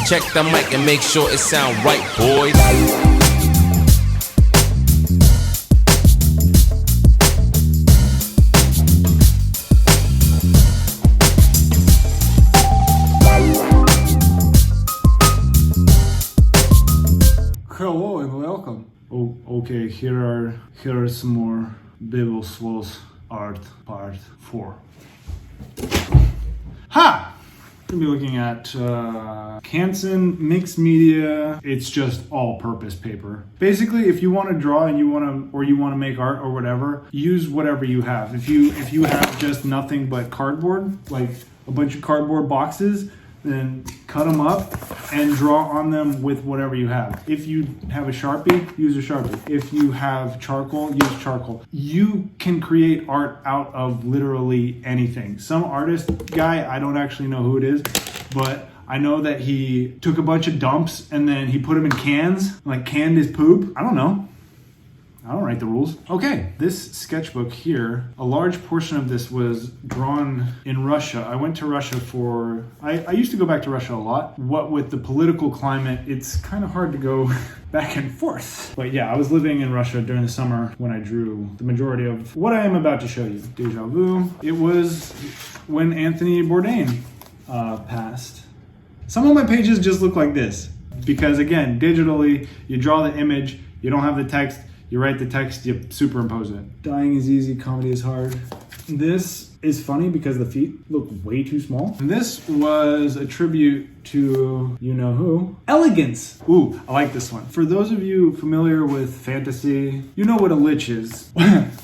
Check the mic and make sure it sound right, boys. Hello and welcome. Okay, here are some more Beebosloth art part 4. Ha! We'll be looking at Canson mixed media. It's just all-purpose paper. Basically, if you want to draw and you want to make art or whatever, use whatever you have. If you have just nothing but cardboard, like a bunch of cardboard boxes, then cut them up and draw on them with whatever you have. If you have a Sharpie, use a Sharpie. If you have charcoal, use charcoal. You can create art out of literally anything. Some artist guy, I don't actually know who it is, but I know that he took a bunch of dumps and then he put them in cans, like canned his poop. I don't know. I don't write the rules. Okay, this sketchbook here, a large portion of this was drawn in Russia. I went to Russia I used to go back to Russia a lot. What with the political climate, it's kind of hard to go back and forth. But yeah, I was living in Russia during the summer when I drew the majority of what I am about to show you. Deja vu. It was when Anthony Bourdain passed. Some of my pages just look like this because again, digitally, you draw the image, you don't have the text, you write the text, you superimpose it. Dying is easy, comedy is hard. This is funny because the feet look way too small. And this was a tribute to you-know-who. Elegance. Ooh, I like this one. For those of you familiar with fantasy, you know what a lich is.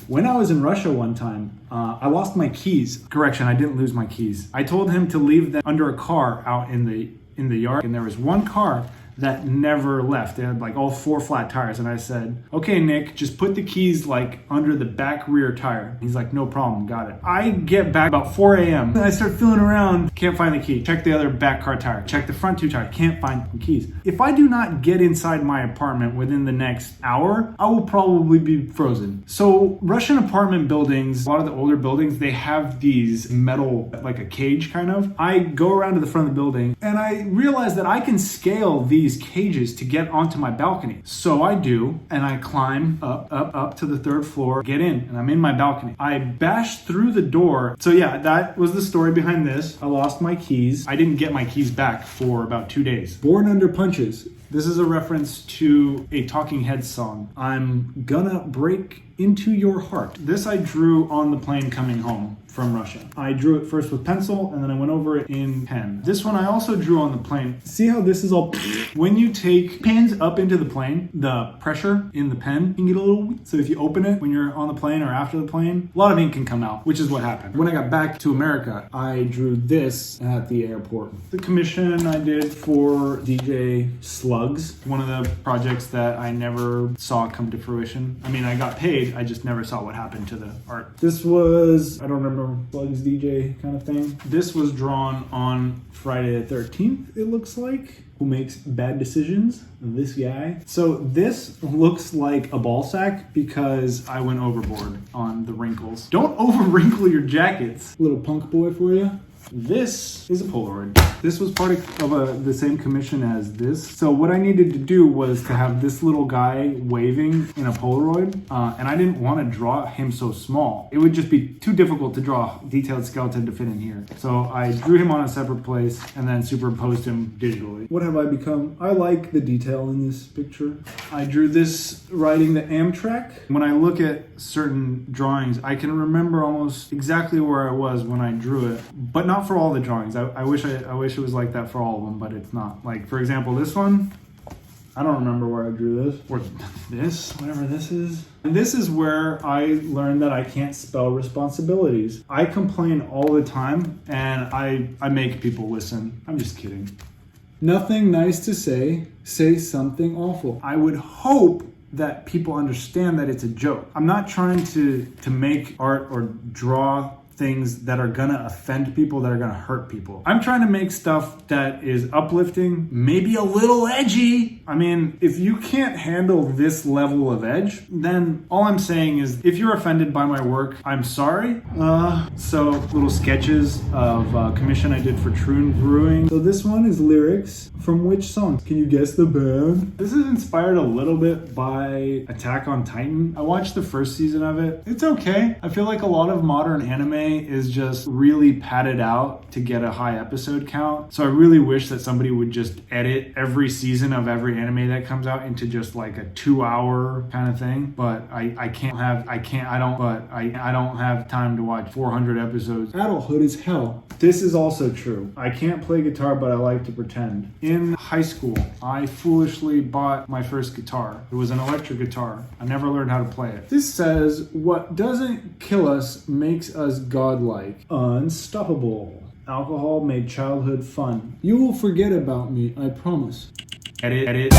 When I was in Russia one time, I lost my keys. Correction, I didn't lose my keys. I told him to leave them under a car out in the yard, and there was one car that never left. They had like all 4 flat tires. And I said, okay, Nick, just put the keys like under the back rear tire. He's like, no problem, got it. I get back about 4 a.m. I start feeling around, can't find the key. Check the other back car tire, check the front 2 tires, can't find the keys. If I do not get inside my apartment within the next hour, I will probably be frozen. So Russian apartment buildings, a lot of the older buildings, they have these metal, like a cage kind of. I go around to the front of the building and I realize that I can scale these cages to get onto my balcony. So I do, and I climb up to the 3rd floor, get in, and I'm in my balcony. I bash through the door. So yeah, that was the story behind this. I lost my keys. I didn't get my keys back for about 2 days. Born Under Punches. This is a reference to a Talking Heads song. I'm gonna break into your heart. This I drew on the plane coming home from Russia. I drew it first with pencil and then I went over it in pen. This one I also drew on the plane. See how this is all... When you take pens up into the plane, the pressure in the pen can get a little... So if you open it when you're on the plane or after the plane, a lot of ink can come out, which is what happened. When I got back to America, I drew this at the airport. The commission I did for DJ Slugs, one of the projects that I never saw come to fruition. I mean, I got paid, I just never saw what happened to the art. This was, I don't remember, Slugs DJ kind of thing. This was drawn on Friday the 13th, it looks like. Who makes bad decisions? This guy. So this looks like a ball sack because I went overboard on the wrinkles. Don't over wrinkle your jackets. Little punk boy for you. This is a Polaroid. This was part of the same commission as this. So what I needed to do was to have this little guy waving in a Polaroid, and I didn't want to draw him so small. It would just be too difficult to draw a detailed skeleton to fit in here. So I drew him on a separate place and then superimposed him digitally. What have I become? I like the detail in this picture. I drew this riding the Amtrak. When I look at certain drawings, I can remember almost exactly where I was when I drew it, but not for all the drawings. I wish it was like that for all of them, but it's not. Like, for example, this one, I don't remember where I drew this, or this, whatever this is. And this is where I learned that I can't spell responsibilities. I complain all the time, and I make people listen. I'm just kidding. Nothing nice to say something awful. I would hope that people understand that it's a joke. I'm not trying to make art or draw things that are gonna offend people, that are gonna hurt people. I'm trying to make stuff that is uplifting, maybe a little edgy, I mean, if you can't handle this level of edge, then all I'm saying is if you're offended by my work, I'm sorry. So little sketches of commission I did for Troon Brewing. So this one is lyrics from which song? Can you guess the band? This is inspired a little bit by Attack on Titan. I watched the first season of it. It's okay. I feel like a lot of modern anime is just really padded out to get a high episode count. So I really wish that somebody would just edit every season of every anime that comes out into just like a 2-hour kind of thing. But I don't have time to watch 400 episodes. Adulthood is hell. This is also true. I can't play guitar, but I like to pretend. In high school, I foolishly bought my first guitar. It was an electric guitar. I never learned how to play it. This says, what doesn't kill us makes us godlike. Unstoppable. Alcohol made childhood fun. You will forget about me, I promise. Edit.